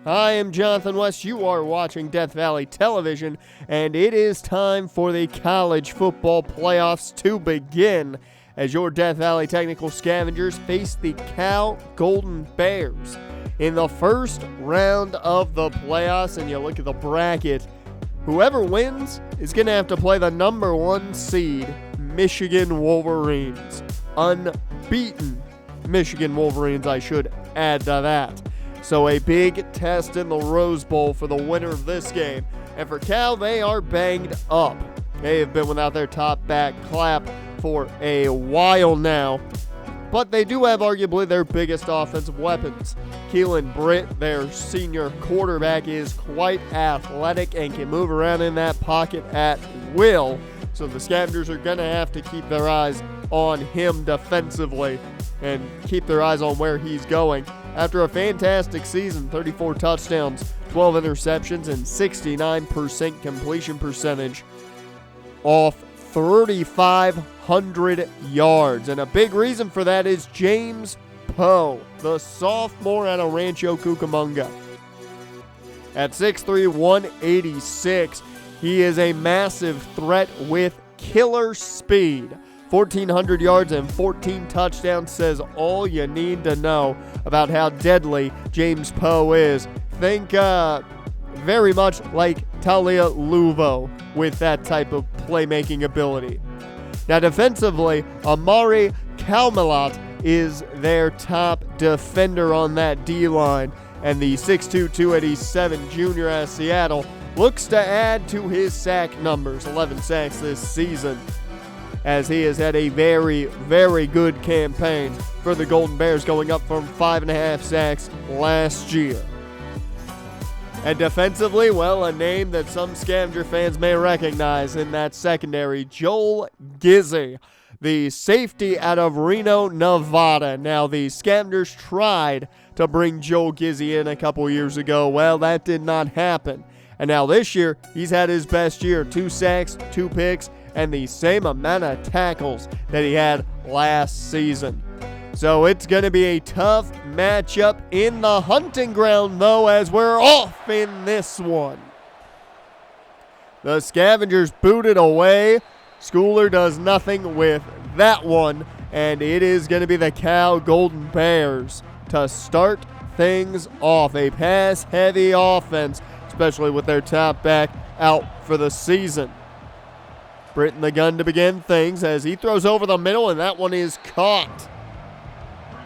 I am Jonathan West. You are watching Death Valley Television, and it is time for the college football playoffs to begin as your Death Valley Technical Scavengers face the Cal Golden Bears in the first round of the playoffs. And you look at the bracket, whoever wins is going to have to play the number 1 seed, Michigan Wolverines. Unbeaten Michigan Wolverines, I should add to that. So a big test in the Rose Bowl for the winner of this game. And for Cal, they are banged up. They have been without their top back Clapp for a while now. But they do have arguably their biggest offensive weapons. Keelan Britt, their senior quarterback, is quite athletic and can move around in that pocket at will. So the Scavengers are going to have to keep their eyes on him defensively and keep their eyes on where he's going. After a fantastic season, 34 touchdowns, 12 interceptions, and 69% completion percentage off 3,500 yards. And a big reason for that is James Poe, the sophomore out of Rancho Cucamonga. At 6'3", 186, he is a massive threat with killer speed. 1,400 yards and 14 touchdowns says all you need to know about how deadly James Poe is. Think very much like Talia Luvo with that type of playmaking ability. Now defensively, Amari Kalmalat is their top defender on that D-line, and the 6'2", 287 junior out of Seattle looks to add to his sack numbers, 11 sacks this season, as he has had a very, very good campaign for the Golden Bears, going up from 5.5 sacks last year. And defensively, well, a name that some Scavenger fans may recognize in that secondary, Joel Gizzi, the safety out of Reno, Nevada. Now, the Scavengers tried to bring Joel Gizzi in a couple years ago. Well, that did not happen. And now this year, he's had his best year, 2 sacks, 2 picks, and the same amount of tackles that he had last season. So it's going to be a tough matchup in the hunting ground, though, as we're off in this one. The Scavengers booted away. Schooler does nothing with that one, and it is going to be the Cal Golden Bears to start things off. A pass-heavy offense, especially with their top back out for the season. Britt in the gun to begin things as he throws over the middle, and that one is caught.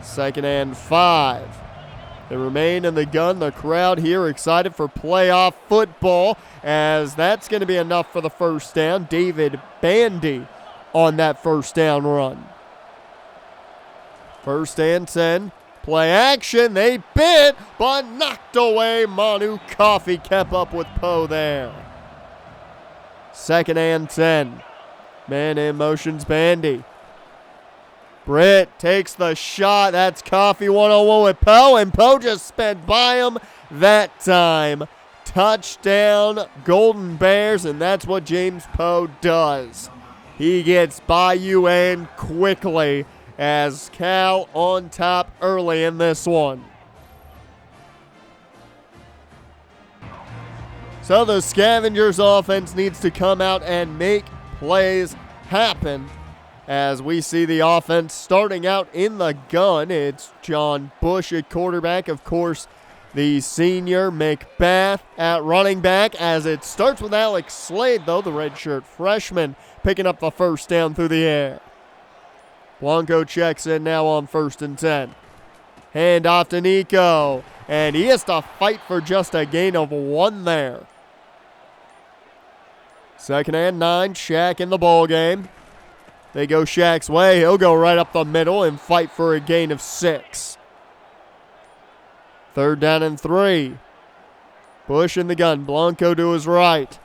2nd and 5. They remain in the gun. The crowd here excited for playoff football, as that's going to be enough for the first down. David Bandy on that first down run. 1st and 10. Play action. They bit, but knocked away. Manu Coffey kept up with Poe there. 2nd and 10. Man in motion's Bandy. Britt takes the shot. That's Coffey one-on-one with Poe, and Poe just sped by him that time. Touchdown, Golden Bears, and that's what James Poe does. He gets by you and quickly, as Cal on top early in this one. So the Scavengers offense needs to come out and make plays happen, as we see the offense starting out in the gun. It's John Bush at quarterback, of course, the senior McBath at running back, as it starts with Alex Slade, though, the redshirt freshman, picking up the first down through the air. Blanco checks in now on 1st and 10. Hand off to Nico, and he has to fight for just a gain of 1 there. 2nd and 9, Shaq in the ball game. They go Shaq's way. He'll go right up the middle and fight for a gain of 6. 3rd down and 3. Bush in the gun. Blanco to his right.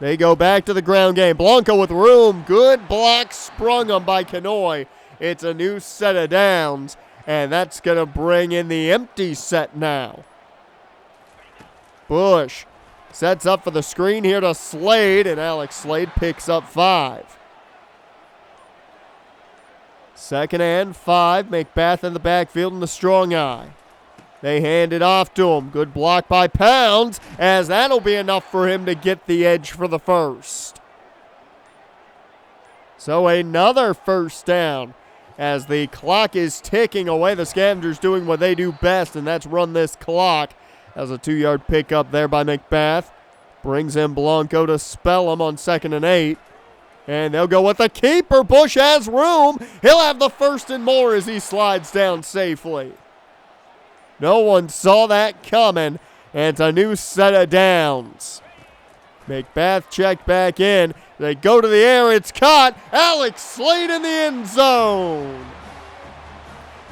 They go back to the ground game. Blanco with room. Good block sprung on by Kanoy. It's a new set of downs, and that's going to bring in the empty set now. Bush sets up for the screen here to Slade, and Alex Slade picks up 5. 2nd and 5. McBath in the backfield in the strong eye. They hand it off to him. Good block by Pounds, as that'll be enough for him to get the edge for the first. So another first down as the clock is ticking away. The Scavengers doing what they do best, and that's run this clock. As a 2-yard pickup there by McBath. Brings in Blanco to spell him on 2nd and 8. And they'll go with the keeper. Bush has room. He'll have the first and more as he slides down safely. No one saw that coming, and it's a new set of downs. McBath checked back in. They go to the air. It's caught. Alex Slade in the end zone.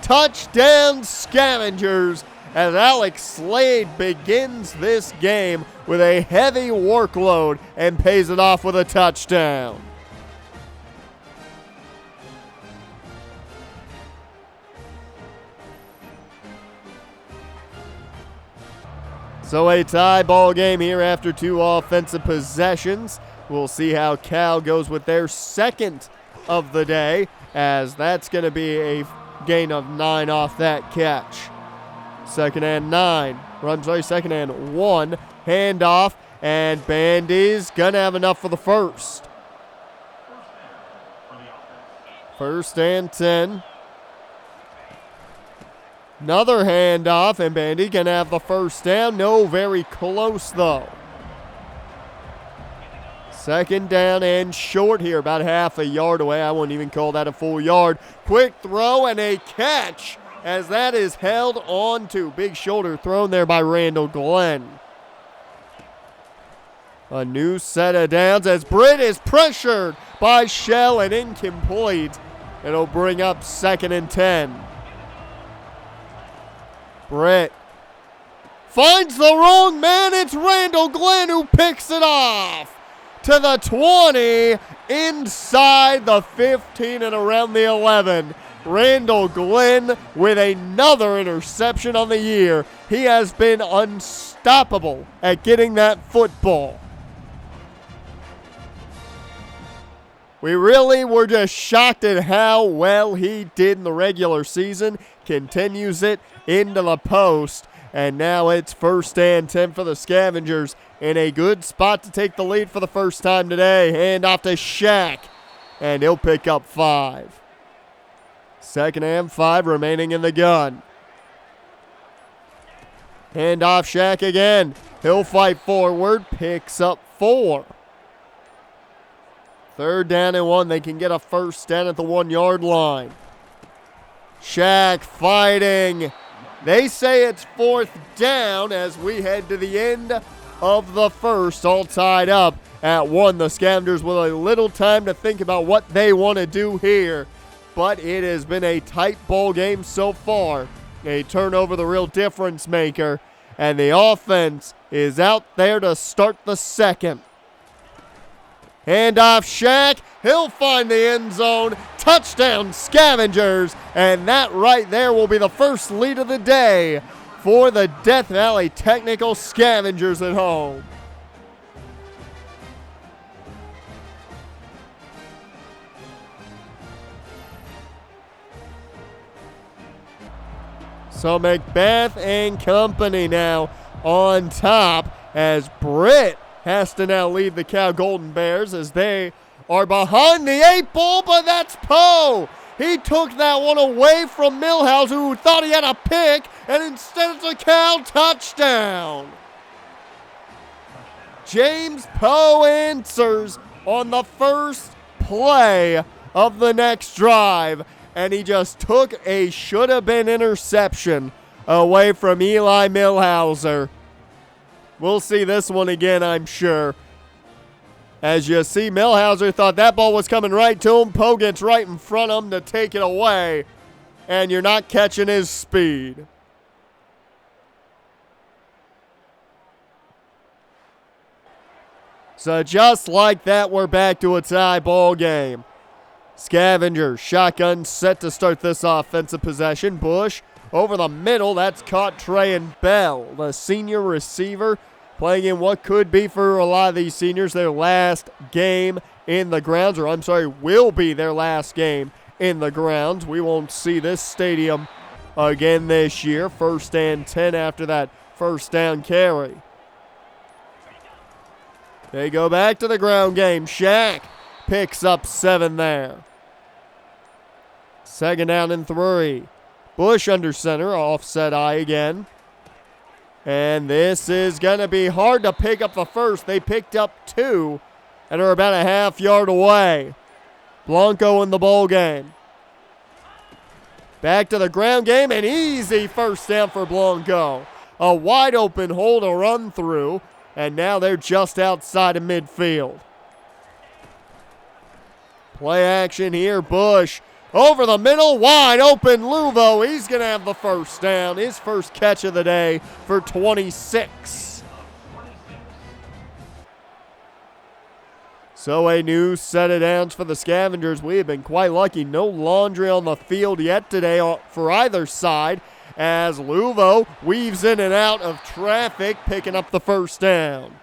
Touchdown Scavengers as Alex Slade begins this game with a heavy workload and pays it off with a touchdown. So a tie ball game here after 2 offensive possessions. We'll see how Cal goes with their second of the day, as that's going to be a gain of 9 off that catch. 2nd and 9. Second and 1. Handoff, and Bandy's going to have enough for the first. 1st and 10. Another handoff, and Bandy can have the first down. No, very close, though. 2nd down and short here, about half a yard away. I wouldn't even call that a full yard. Quick throw and a catch, as that is held on to. Big shoulder thrown there by Randall Glenn. A new set of downs as Britt is pressured by Shell and incomplete. It'll bring up 2nd and 10. Britt finds the wrong man. It's Randall Glenn who picks it off to the 20, inside the 15 and around the 11. Randall Glenn with another interception on the year. He has been unstoppable at getting that football. We really were just shocked at how well he did in the regular season. Continues it into the post, and now it's 1st and 10 for the Scavengers in a good spot to take the lead for the first time today. Hand off to Shaq, and he'll pick up 5. 2nd and 5 remaining in the gun. Hand off Shaq again. He'll fight forward, picks up 4. 3rd down and 1. They can get a first down at the 1-yard line. Shaq fighting. They say it's 4th down as we head to the end of the first, all tied up at 1. The Scavengers with a little time to think about what they want to do here, but it has been a tight ball game so far. A turnover, the real difference maker, and the offense is out there to start the second. Handoff Shaq. He'll find the end zone. Touchdown Scavengers. And that right there will be the first lead of the day for the Death Valley Technical Scavengers at home. So McBath and company now on top as Britt has to now lead the Cal Golden Bears as they are behind the 8 ball, but that's Poe. He took that one away from Millhouse, who thought he had a pick, and instead it's a Cal touchdown. James Poe answers on the first play of the next drive, and he just took a should-have-been interception away from Eli Millhauser. We'll see this one again, I'm sure. As you see, Millhauser thought that ball was coming right to him. Poe gets right in front of him to take it away, and you're not catching his speed. So just like that, we're back to a tie ball game. Scavengers, shotgun set to start this offensive possession. Bush over the middle. That's caught Trey and Bell, the senior receiver, playing in what could be for a lot of these seniors their last game in the grounds, or will be their last game in the grounds. We won't see this stadium again this year. 1st and 10 after that first down carry. They go back to the ground game. Shaq picks up 7 there. 2nd down and 3. Bush under center, offset I again. And this is going to be hard to pick up the first. They picked up 2 and are about a half yard away. Blanco in the bowl game. Back to the ground game, an easy first down for Blanco. A wide open hole to run through, and now they're just outside of midfield. Play action here, Bush. Over the middle, wide open, Luvo. He's going to have the first down. His first catch of the day for 26. So a new set of downs for the Scavengers. We have been quite lucky. No laundry on the field yet today for either side, as Luvo weaves in and out of traffic, picking up the first down.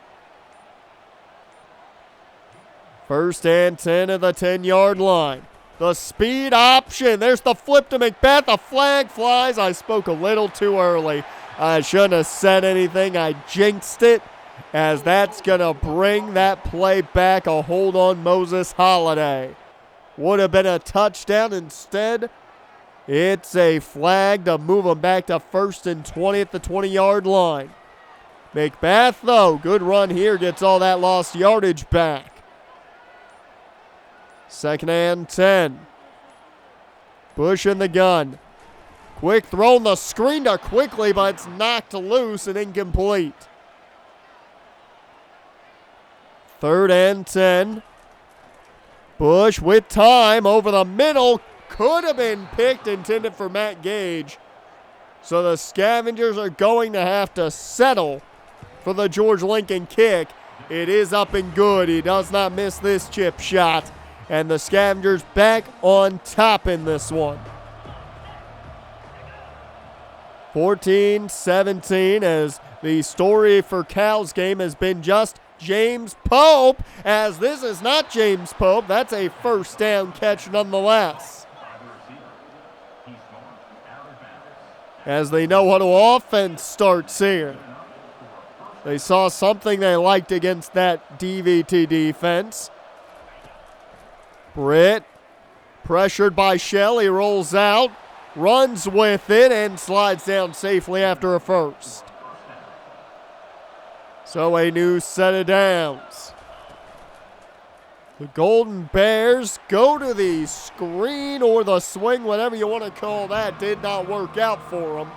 1st and 10 at the 10-yard line. The speed option. There's the flip to Macbeth. A flag flies. I spoke a little too early. I shouldn't have said anything. I jinxed it, as that's going to bring that play back. A hold on Moses Holiday. Would have been a touchdown. Instead, it's a flag to move them back to 1st and 20 at the 20-yard line. Macbeth, though, good run here. Gets all that lost yardage back. 2nd and 10. Bush in the gun. Quick throw on the screen to Quickly, but it's knocked loose and incomplete. 3rd and 10. Bush with time over the middle. Could have been picked, intended for Matt Gage. So the Scavengers are going to have to settle for the George Lincoln kick. It is up and good. He does not miss this chip shot. And the Scavengers back on top in this one. 14-17, as the story for Cal's game has been just James Pope, as this is not James Pope. That's a first down catch nonetheless. As they know how to offense starts here. They saw something they liked against that DVT defense. Britt, pressured by Shell, he rolls out, runs with it, and slides down safely after a first. So a new set of downs. The Golden Bears go to the screen or the swing, whatever you want to call that. Did not work out for them.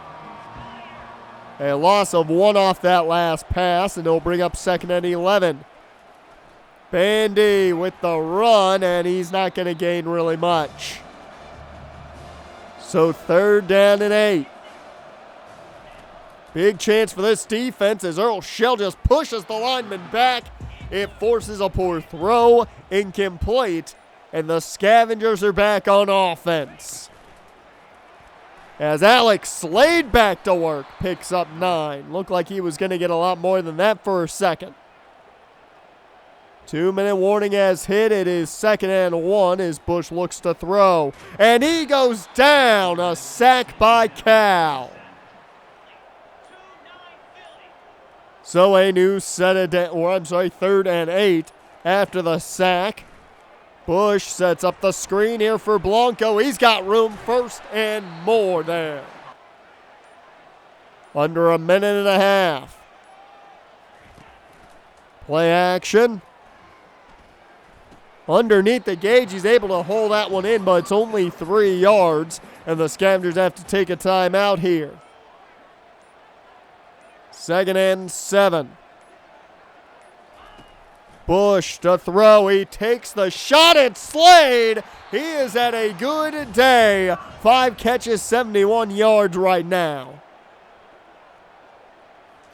A loss of 1 off that last pass, and it'll bring up 2nd and 11. Bandy with the run, and he's not going to gain really much. So 3rd down and 8. Big chance for this defense as Earl Shell just pushes the lineman back. It forces a poor throw, incomplete, and the Scavengers are back on offense. As Alex Slade back to work, picks up 9. Looked like he was going to get a lot more than that for a second. 2-minute warning has hit. It is 2nd and 1 as Bush looks to throw. And he goes down. A sack by Cal. So a new set of 3rd and 8 after the sack. Bush sets up the screen here for Blanco. He's got room, 1st and more there. Under a minute and a half. Play action. Underneath the gauge, he's able to hold that one in, but it's only 3 yards, and the Scavengers have to take a timeout here. 2nd and 7. Bush to throw. He takes the shot at Slade. He is at a good day. 5 catches, 71 yards right now.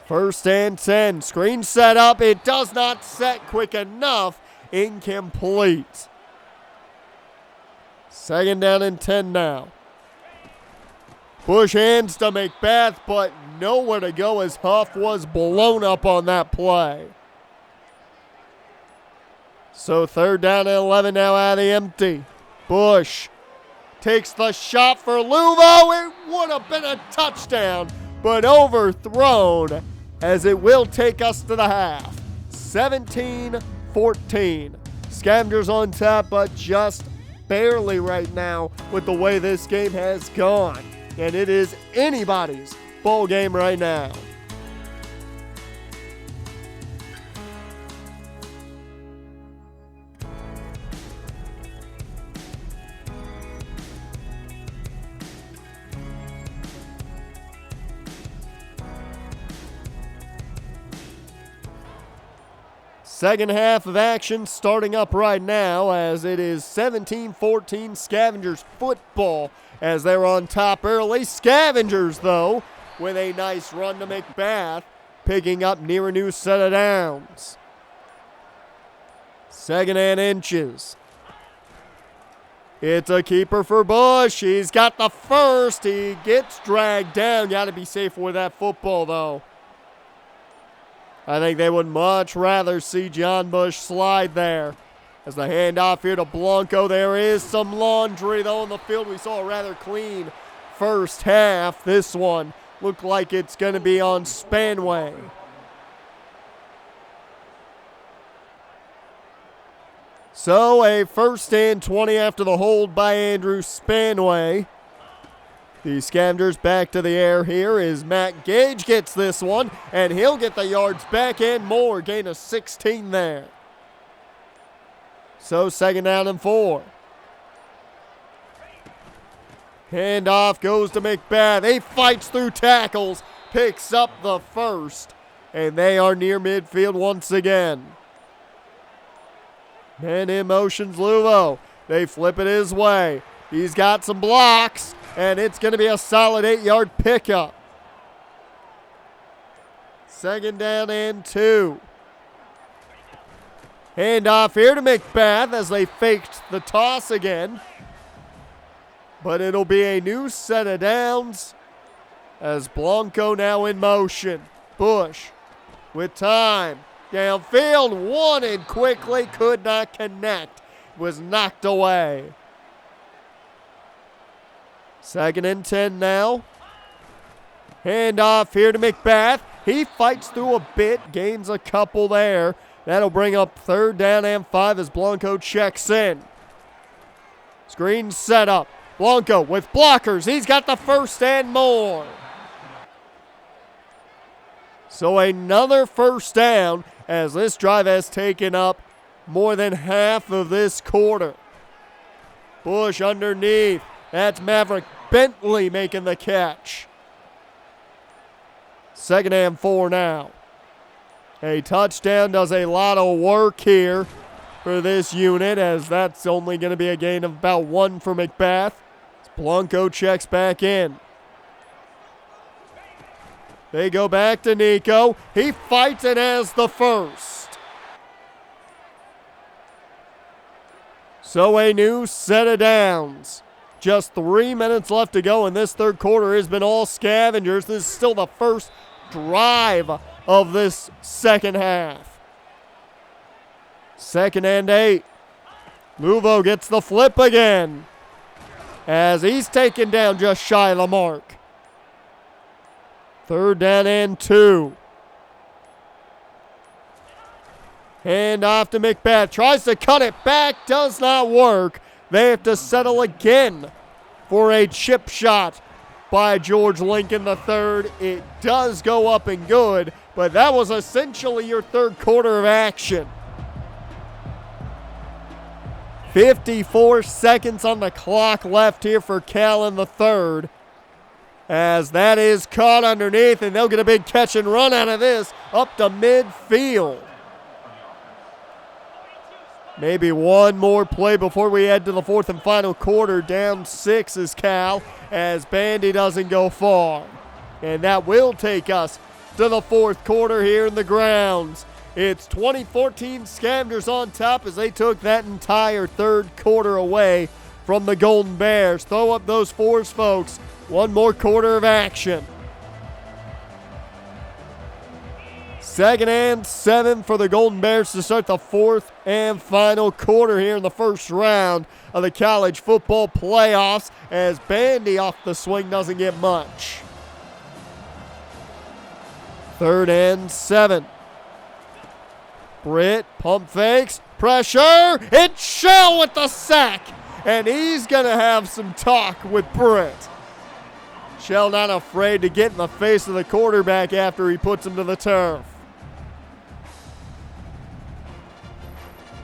1st and 10. Screen set up. It does not set quick enough. Incomplete. 2nd down and 10 now. Bush hands to Macbeth, but nowhere to go as Huff was blown up on that play. So 3rd down and 11 now out of the empty. Bush takes the shot for Luvo. It would have been a touchdown, but overthrown as it will take us to the half. 17-14. Scavengers on top, but just barely right now with the way this game has gone. And it is anybody's ball game right now. Second half of action starting up right now as it is 17-14 Scavengers football as they're on top early. Scavengers, though, with a nice run to McBath, picking up near a new set of downs. Second and inches. It's a keeper for Bush. He's got the first. He gets dragged down. Got to be safe with that football, though. I think they would much rather see John Bush slide there. As the handoff here to Blanco, there is some laundry, though, in the field. We saw a rather clean first half. This one looked like it's going to be on Spanway. So a 1st and 20 after the hold by Andrew Spanway. The Scavengers back to the air here as Matt Gage gets this one, and he'll get the yards back and more. Gain of 16 there. So 2nd down and 4. Handoff goes to McBath. He fights through tackles, picks up the first, and they are near midfield once again. Man in motion's Luvo. They flip it his way. He's got some blocks, and it's going to be a solid 8-yard pickup. 2nd down and 2. Handoff here to McBath as they faked the toss again. But it'll be a new set of downs as Blanco now in motion. Bush with time. Downfield, wanted quickly, could not connect. Was knocked away. 2nd and 10 now. Handoff here to McBath. He fights through a bit, gains a couple there. That'll bring up 3rd down and 5 as Blanco checks in. Screen set up. Blanco with blockers. He's got the first and more. So another 1st down as this drive has taken up more than half of this quarter. Bush underneath. That's Maverick Bentley making the catch. 2nd and 4 now. A touchdown does a lot of work here for this unit as that's only going to be a gain of about 1 for McBath. Blanco checks back in. They go back to Nico. He fights and has the first. So a new set of downs. Just 3 minutes left to go, and this 3rd quarter has been all Scavengers. This is still the first drive of this 2nd half. 2nd and 8. Luvo gets the flip again as he's taken down just shy of the mark. 3rd down and 2. Hand off to McBath. Tries to cut it back. Does not work. They have to settle again for a chip shot by George Lincoln III. It does go up and good, but that was essentially your 3rd quarter of action. 54 seconds on the clock left here for Callan III. As that is caught underneath, and they'll get a big catch and run out of this up to midfield. Maybe one more play before we head to the 4th and final quarter. Down 6 is Cal as Bandy doesn't go far. And that will take us to the 4th quarter here in the grounds. It's 2014 Scavengers on top as they took that entire 3rd quarter away from the Golden Bears. Throw up those 4s, folks. One more quarter of action. 2nd and 7 for the Golden Bears to start the 4th and final quarter here in the first round of the college football playoffs, as Bandy off the swing doesn't get much. 3rd and 7. Britt pump fakes, pressure, it's Shell with the sack, and he's going to have some talk with Britt. Shell not afraid to get in the face of the quarterback after he puts him to the turf.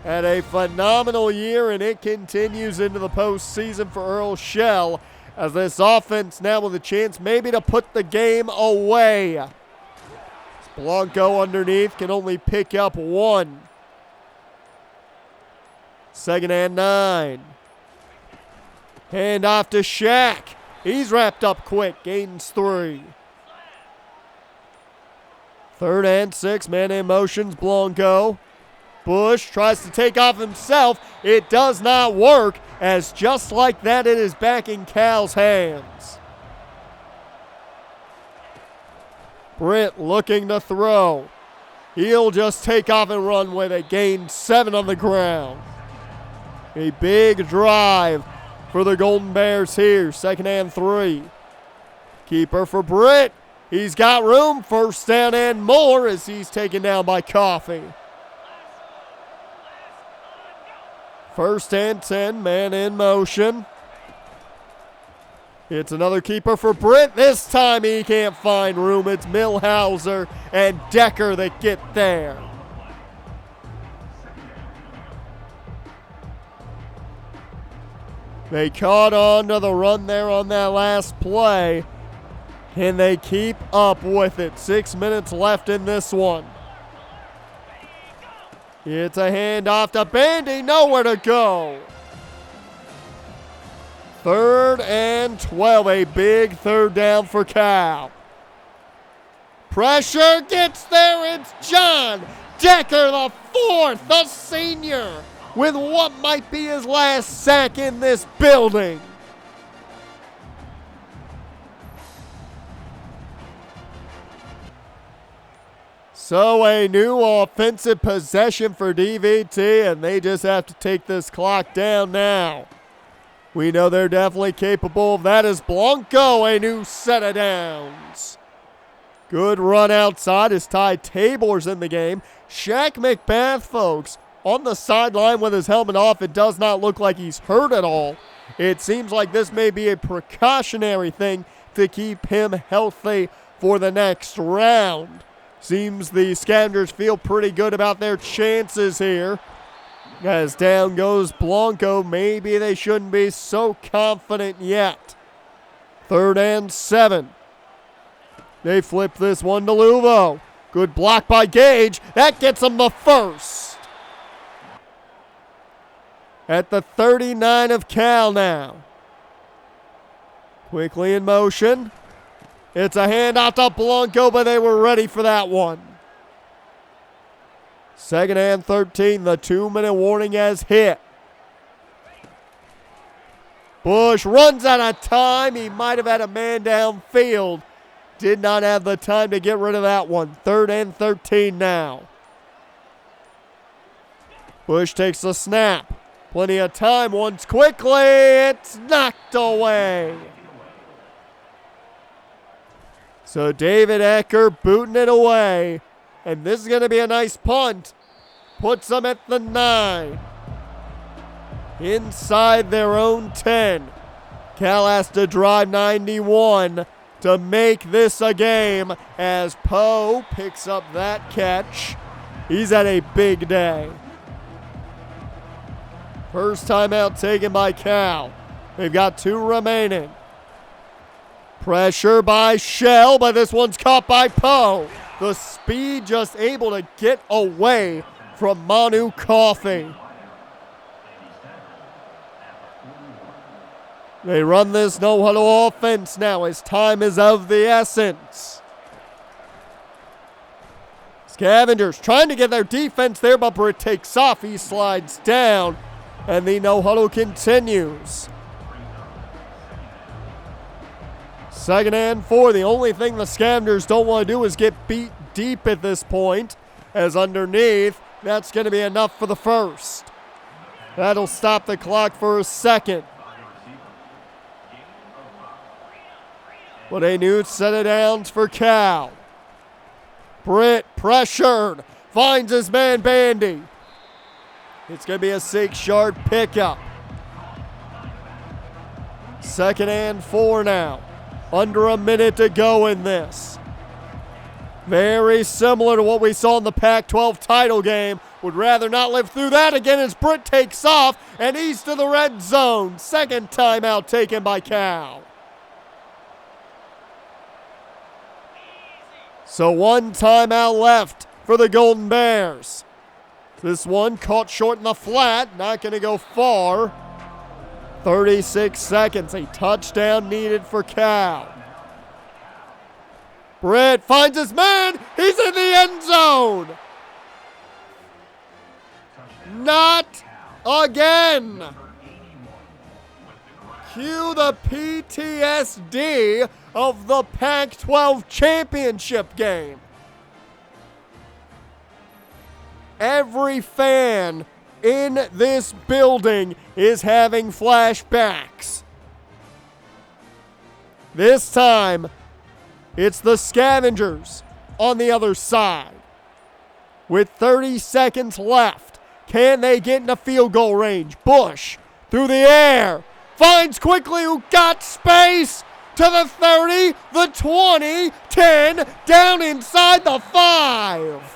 Had a phenomenal year, and it continues into the postseason for Earl Shell, as this offense now with a chance maybe to put the game away. Blanco underneath can only pick up 1. 2nd and 9. Hand off to Shaq. He's wrapped up quick, gains 3. 3rd and 6, man in motions, Blanco. Bush tries to take off himself. It does not work, as just like that it is back in Cal's hands. Britt looking to throw. He'll just take off and run with it. Gain 7 on the ground. A big drive for the Golden Bears here. 2nd and 3. Keeper for Britt. He's got room. 1st down and more as he's taken down by Coffee. 1st and 10, man in motion. It's another keeper for Britt. This time he can't find room. It's Millhauser and Decker that get there. They caught on to the run there on that last play. Can they keep up with it? 6 minutes left in this one. It's a handoff to Bandy. Nowhere to go. 3rd and 12. A big 3rd down for Cal. Pressure gets there. It's John Decker, the 4th, the senior, with what might be his last sack in this building. So a new offensive possession for DVT, and they just have to take this clock down now. We know they're definitely capable of that as Blanco, a new set of downs. Good run outside as Ty Tabor's in the game. Shaq McBath, folks, on the sideline with his helmet off. It does not look like he's hurt at all. It seems like this may be a precautionary thing to keep him healthy for the next round. Seems the Scavengers feel pretty good about their chances here. As down goes Blanco, maybe they shouldn't be so confident yet. 3rd and 7. They flip this one to Luvo. Good block by Gage. That gets them the 1st. At the 39 of Cal now. Quickly in motion. It's a handoff to Blanco, but they were ready for that one. 2nd and 13. The 2-minute warning has hit. Bush runs out of time. He might have had a man downfield. Did not have the time to get rid of that one. 3rd and 13 now. Bush takes the snap. Plenty of time once quickly. It's knocked away. So David Ecker booting it away. And this is going to be a nice punt. Puts them at the 9. Inside their own 10. Cal has to drive 91 to make this a game as Poe picks up that catch. He's had a big day. First timeout taken by Cal. They've got 2 remaining. Pressure by Shell, but this one's caught by Poe. The speed just able to get away from Manu Coffey. They run this no-huddle offense now as time is of the essence. Scavengers trying to get their defense there, but Britt takes off. He slides down, and the no-huddle continues. 2nd and 4. The only thing the Scavengers don't want to do is get beat deep at this point, as underneath, that's going to be enough for the first. That'll stop the clock for a second. But a new set of downs for Cal. Britt pressured, finds his man Bandy. It's going to be a 6-yard pickup. 2nd and 4 now. Under a minute to go in this. Very similar to what we saw in the Pac-12 title game. Would rather not live through that again as Britt takes off and he's to the red zone. 2nd timeout taken by Cal. So 1 timeout left for the Golden Bears. This one caught short in the flat, not going to go far. 36 seconds, a touchdown needed for Cal. Britt finds his man, he's in the end zone. Not again. Cue the PTSD of the Pac-12 championship game. Every fan in this building is having flashbacks. This time, it's the Scavengers on the other side. With 30 seconds left, can they get into field goal range? Bush through the air, finds quickly who got space to the 30, the 20, 10, down inside the 5.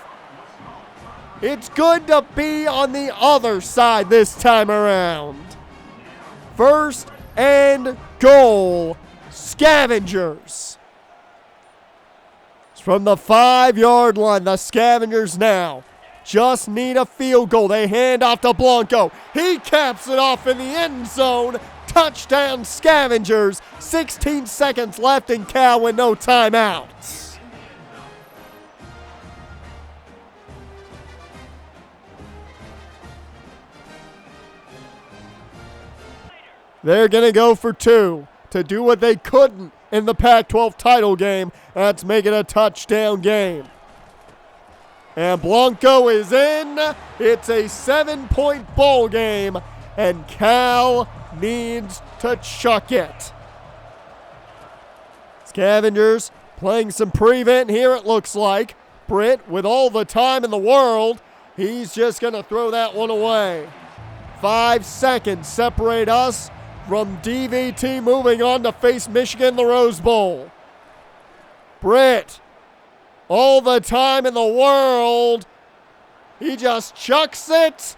It's good to be on the other side this time around. 1st and goal, Scavengers. It's from the 5-yard line. The Scavengers now just need a field goal. They hand off to Blanco. He caps it off in the end zone. Touchdown Scavengers. 16 seconds left in Cal with no timeouts. They're going to go for 2 to do what they couldn't in the Pac-12 title game. That's make it a touchdown game. And Blanco is in. It's a 7-point ball game, and Cal needs to chuck it. Scavengers playing some prevent here, it looks like. Britt, with all the time in the world, he's just going to throw that one away. 5 seconds separate us from DVT moving on to face Michigan in the Rose Bowl. Britt, all the time in the world, he just chucks it,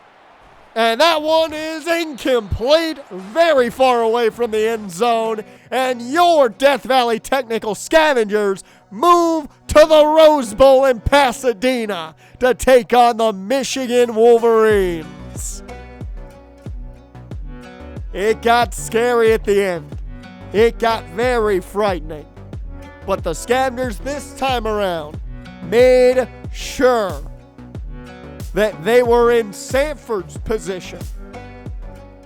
and that one is incomplete, very far away from the end zone, and your Death Valley Technical Scavengers move to the Rose Bowl in Pasadena to take on the Michigan Wolverines. It got scary at the end. It got very frightening. But the Scavengers this time around made sure that they were in Sanford's position,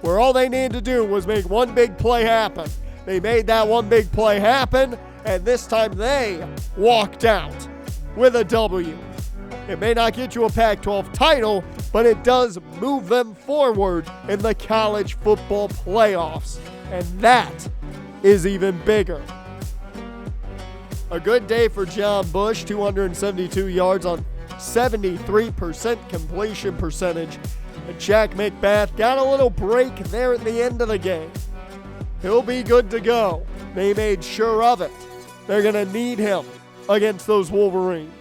where all they needed to do was make one big play happen. They made that one big play happen, and this time they walked out with a W. It may not get you a Pac-12 title, but it does move them forward in the college football playoffs, and that is even bigger. A good day for John Bush, 272 yards on 73% completion percentage. And Jack McBath got a little break there at the end of the game. He'll be good to go. They made sure of it. They're going to need him against those Wolverines.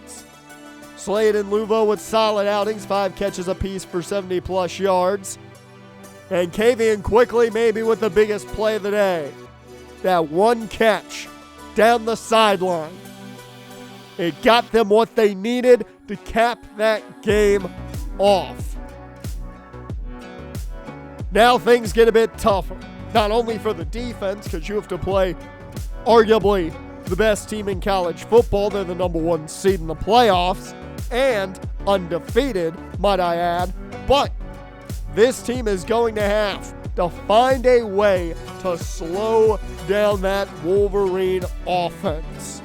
Slade and Luvo with solid outings, 5 catches apiece for 70-plus yards. And Kavian quickly maybe with the biggest play of the day. That one catch down the sideline. It got them what they needed to cap that game off. Now things get a bit tougher. Not only for the defense, because you have to play arguably the best team in college football. They're the number 1 seed in the playoffs and undefeated, might I add. But this team is going to have to find a way to slow down that Wolverine offense.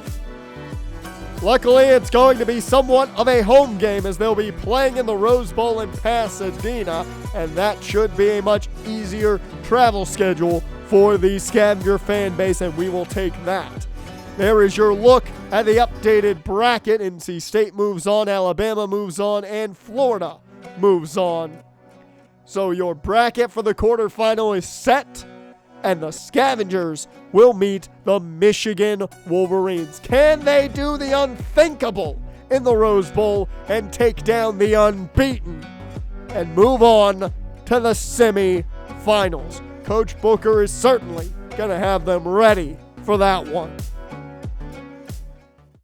Luckily, it's going to be somewhat of a home game as they'll be playing in the Rose Bowl in Pasadena, and that should be a much easier travel schedule for the Scavenger fan base, and we will take that. There is your look at the updated bracket. NC State moves on, Alabama moves on, and Florida moves on. So your bracket for the quarterfinal is set, and the Scavengers will meet the Michigan Wolverines. Can they do the unthinkable in the Rose Bowl and take down the unbeaten and move on to the semifinals? Coach Booker is certainly going to have them ready for that one.